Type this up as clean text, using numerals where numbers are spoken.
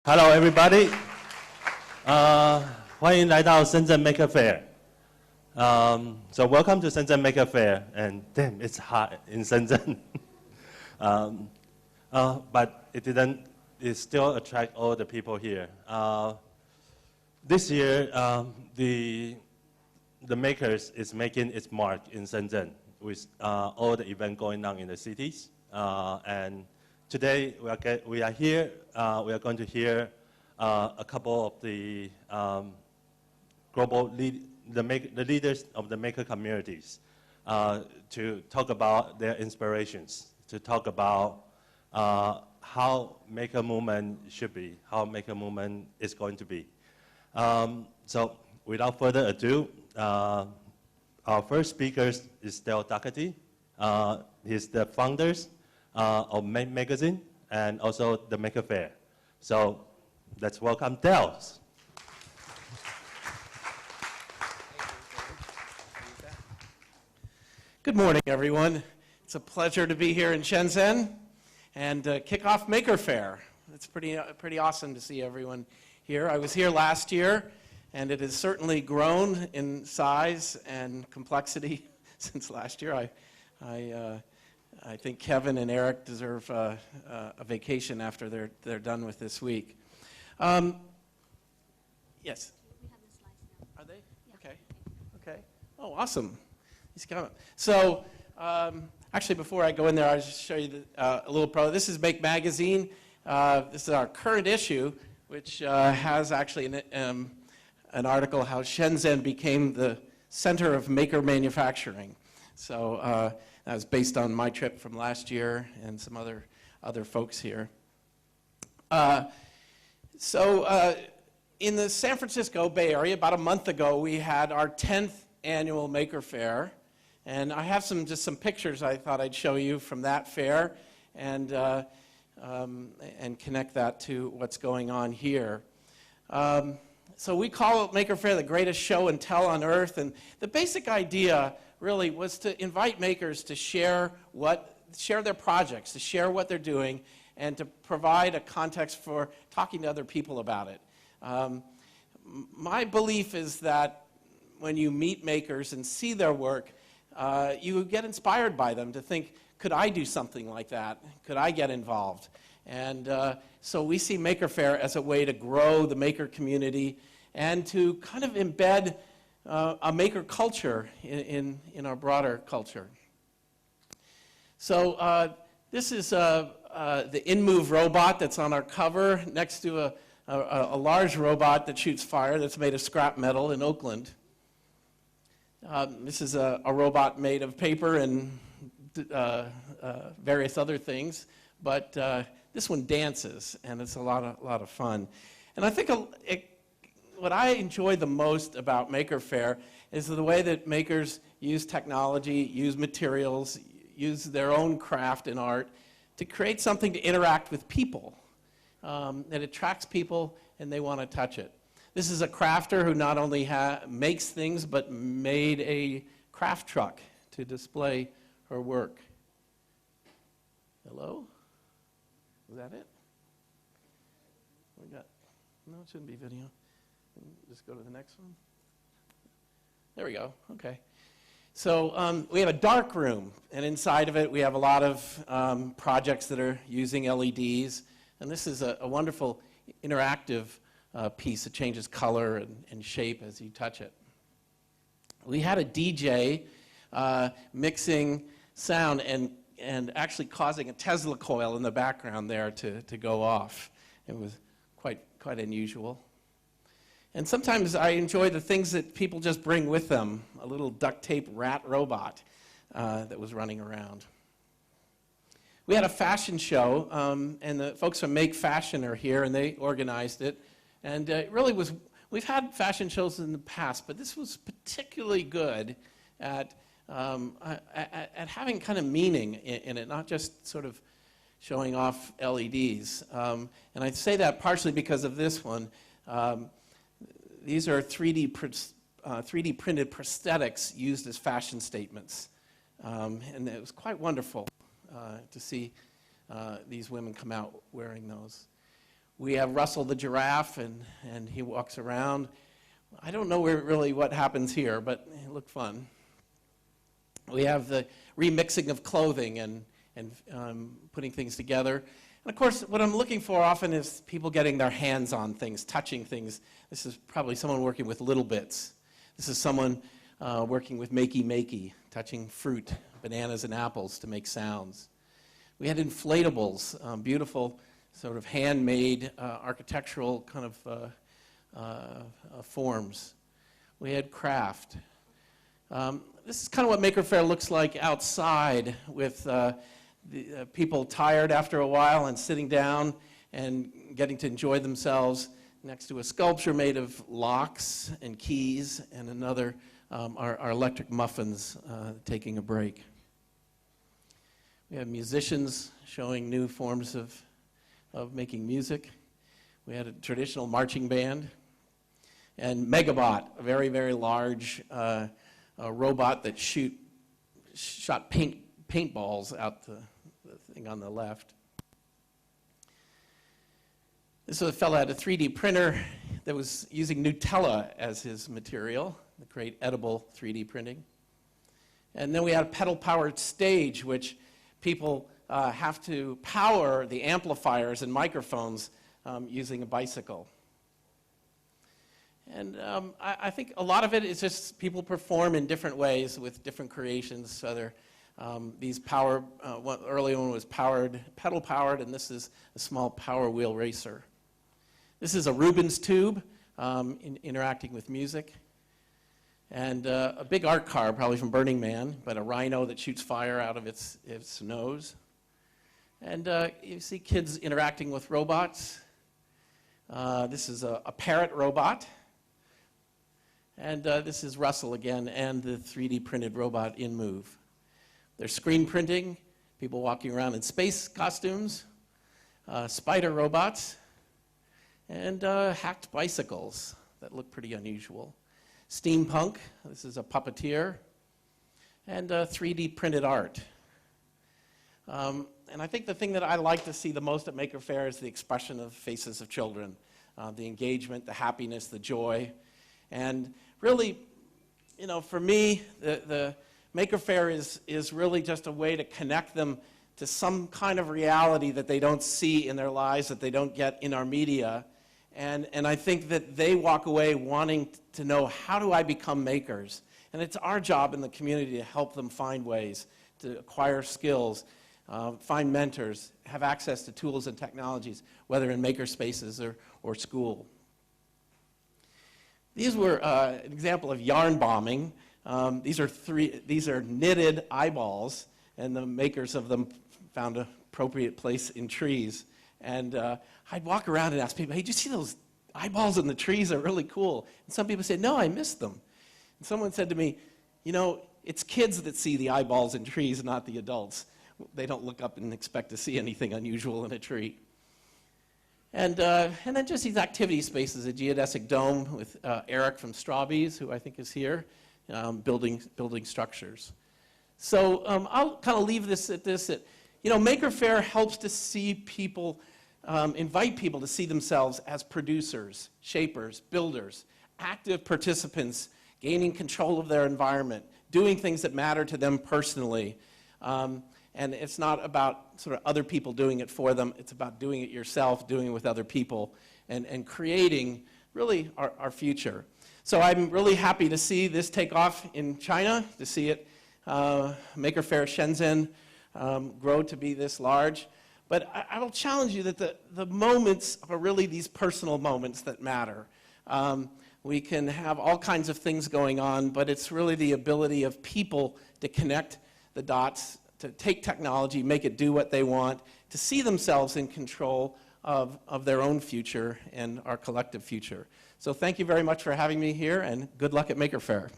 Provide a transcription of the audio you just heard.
Hello, everybody. 欢迎来到深圳 Maker Faire. So welcome to Shenzhen Maker Faire. And damn, it's hot in Shenzhen. But it still attract all the people here. This year, the Makers is making its mark in Shenzhen with all the event going on in the cities. And today we are here. We are going to hear a couple of the the leaders of the maker communities to talk about their inspirations, to talk about how maker movement should be, how maker movement is going to be. So without further ado, our first speaker is Dougherty. He's the founders of magazine and also the Maker Faire. So let's welcome Del. Good morning, everyone. It's a pleasure to be here in Shenzhen and kick off Maker Faire. It's pretty awesome to see everyone here. I was here last year, and it has certainly grown in size and complexity since last year. I think Kevin and Eric deserve a vacation after they're done with this week. Yes. We have the slides now. Are they? Yeah. Okay. Okay. Oh, awesome. He's coming. So, actually, before I go in there, I'll just show you a little pro. This is Make Magazine. This is our current issue, which has actually an article how Shenzhen became the center of maker manufacturing. So that was based on my trip from last year and some other folks here. In the San Francisco Bay Area, about a month ago, we had our 10th annual Maker Faire. And I have just some pictures I thought I'd show you from that fair and connect that to what's going on here. So we call Maker Faire the greatest show and tell on earth. And the basic idea really was to invite makers to share their projects, to share what they're doing, and to provide a context for talking to other people about it. My belief is that when you meet makers and see their work, you get inspired by them to think, could I do something like that? Could I get involved? And so we see Maker Faire as a way to grow the maker community and to kind of embed a maker culture in our broader culture. So this is the InMove robot that's on our cover next to a large robot that shoots fire that's made of scrap metal in Oakland. This is a robot made of paper and various other things, but this one dances, and it's a lot of fun. And I think what I enjoy the most about Maker Faire is the way that makers use technology, use materials, use their own craft and art to create something to interact with people, that attracts people and they want to touch it. This is a crafter who not only makes things, but made a craft truck to display her work. Hello? Was that it? No, it shouldn't be video. Just go to the next one. There we go. Okay. So we have a dark room, and inside of it we have a lot of projects that are using LEDs. And this is a wonderful interactive piece that changes color and shape as you touch it. We had a DJ mixing sound and actually causing a Tesla coil in the background there to go off. It was quite unusual. And sometimes I enjoy the things that people just bring with them, a little duct tape rat robot that was running around. We had a fashion show, and the folks from Make Fashion are here, and they organized it. And it really was, we've had fashion shows in the past, but this was particularly good at having kind of meaning in it, not just sort of showing off LEDs. And I say that partially because of this one. These are 3D printed prosthetics used as fashion statements. And it was quite wonderful to see these women come out wearing those. We have Russell the giraffe, and he walks around. I don't know really what happens here, but it looked fun. We have the remixing of clothing and putting things together. And of course, what I'm looking for often is people getting their hands on things, touching things. This is probably someone working with little bits. This is someone working with makey, touching fruit, bananas and apples to make sounds. We had inflatables, beautiful sort of handmade architectural kind of forms. We had craft. This is kind of what Maker Faire looks like outside, with the people tired after a while and sitting down and getting to enjoy themselves next to a sculpture made of locks and keys, and another, our electric muffins taking a break. We have musicians showing new forms of making music. We had a traditional marching band. And Megabot, a very, very large robot that shot paintballs out the thing on the left. This was a fellow had a 3D printer that was using Nutella as his material to create edible 3D printing. And then we had a pedal-powered stage, which people have to power the amplifiers and microphones using a bicycle. And I think a lot of it is just people perform in different ways with different creations. So these early one was pedal-powered, and this is a small Power Wheel racer. This is a Rubens tube interacting with music. And a big art car, probably from Burning Man, but a rhino that shoots fire out of its nose. And you see kids interacting with robots. This is a parrot robot. And this is Russell again, and the 3D printed robot in Move. There's screen printing, people walking around in space costumes, spider robots, and hacked bicycles that look pretty unusual. Steampunk, this is a puppeteer, and 3D printed art. And I think the thing that I like to see the most at Maker Faire is the expression of faces of children, the engagement, the happiness, the joy. And really, you know, for me, the Maker Faire is really just a way to connect them to some kind of reality that they don't see in their lives, that they don't get in our media. And I think that they walk away wanting to know, how do I become makers? And it's our job in the community to help them find ways to acquire skills, find mentors, have access to tools and technologies, whether in maker spaces or school. These were an example of yarn bombing. These are knitted eyeballs, and the makers of them found an appropriate place in trees. And I'd walk around and ask people, hey, did you see those eyeballs in the trees? They're really cool. And some people said, no, I missed them. And someone said to me, you know, it's kids that see the eyeballs in trees, not the adults. They don't look up and expect to see anything unusual in a tree. And then just these activity spaces, a geodesic dome with Eric from Strawbees, who I think is here, building structures. So I'll kind of leave this at this. You know, Maker Faire helps to see people, invite people to see themselves as producers, shapers, builders, active participants, gaining control of their environment, doing things that matter to them personally. And it's not about sort of other people doing it for them. It's about doing it yourself, doing it with other people, and creating really our future. So I'm really happy to see this take off in China, to see it, Maker Faire Shenzhen, grow to be this large. But I will challenge you that the moments are really these personal moments that matter. We can have all kinds of things going on, but it's really the ability of people to connect the dots, to take technology, make it do what they want, to see themselves in control of their own future and our collective future. So thank you very much for having me here, and good luck at Maker Faire.